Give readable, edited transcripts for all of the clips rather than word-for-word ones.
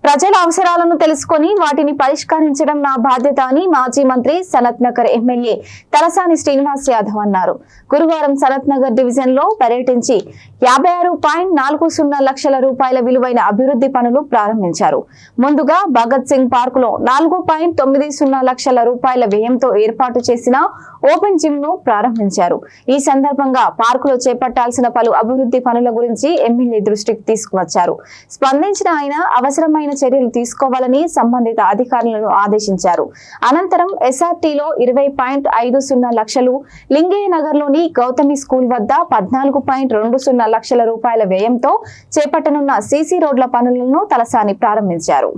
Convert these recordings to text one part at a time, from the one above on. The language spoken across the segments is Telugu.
ప్రజల అవసరాలను తెలుసుకొని వాటిని పరిష్కరించడం నా బాధ్యత అని మాజీ మంత్రి సనత్ నగర్ ఎమ్మెల్యే తలసాని శ్రీనివాస్ యాదవ్ అన్నారు. గురువారం సనత్ నగర్ డివిజన్ లో పర్యటించి 56.40 లక్షల రూపాయల విలువైన అభివృద్ధి పనులు ప్రారంభించారు. ముందుగా భగత్ సింగ్ పార్క్ లో 4.90 లక్షల రూపాయల వ్యయంతో ఏర్పాటు చేసిన ఓపెన్ జిమ్ ను ప్రారంభించారు. ఈ సందర్భంగా పార్క్ లో చేపట్టాల్సిన పలు అభివృద్ధి పనుల గురించి ఎమ్మెల్యే దృష్టికి తీసుకువచ్చారు. స్పందించిన ఆయన అవసరమైన చర్యలు తీసుకోవాలని సంబంధిత అధికారులను ఆదేశించారు. అనంతరం ఎస్ఆర్టీలో 20.50 లక్షలు, లింగయ్య నగర్ లోని గౌతమి స్కూల్ వద్ద 14.20 లక్షల రూపాయల వ్యయంతో చేపట్టనున్న సీసీ రోడ్ల పనులను తలసాని ప్రారంభించారు.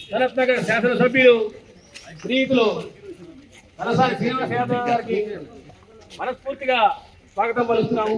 సనత్ నగర్ శాసనసభ్యులు శ్రీయుతులు తలసాని శ్రీనివాస్ యాదవ్ గారికి మనస్ఫూర్తిగా స్వాగతం పలుకుతున్నాము.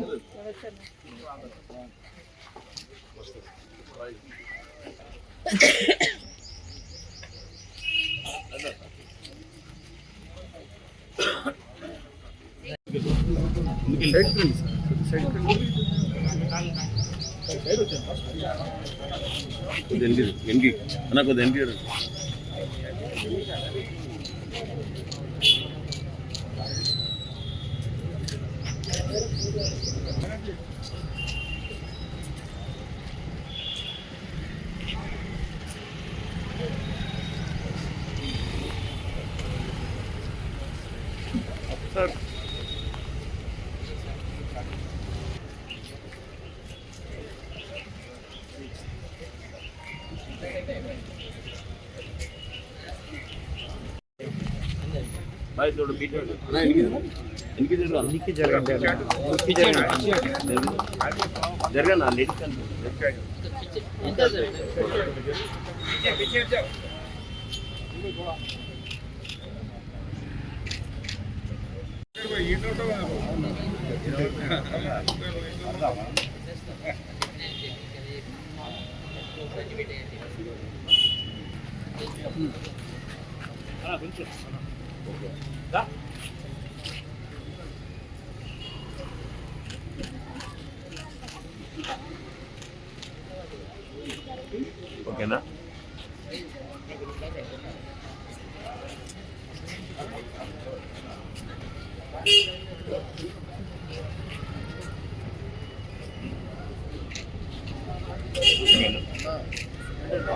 ఓకేనా?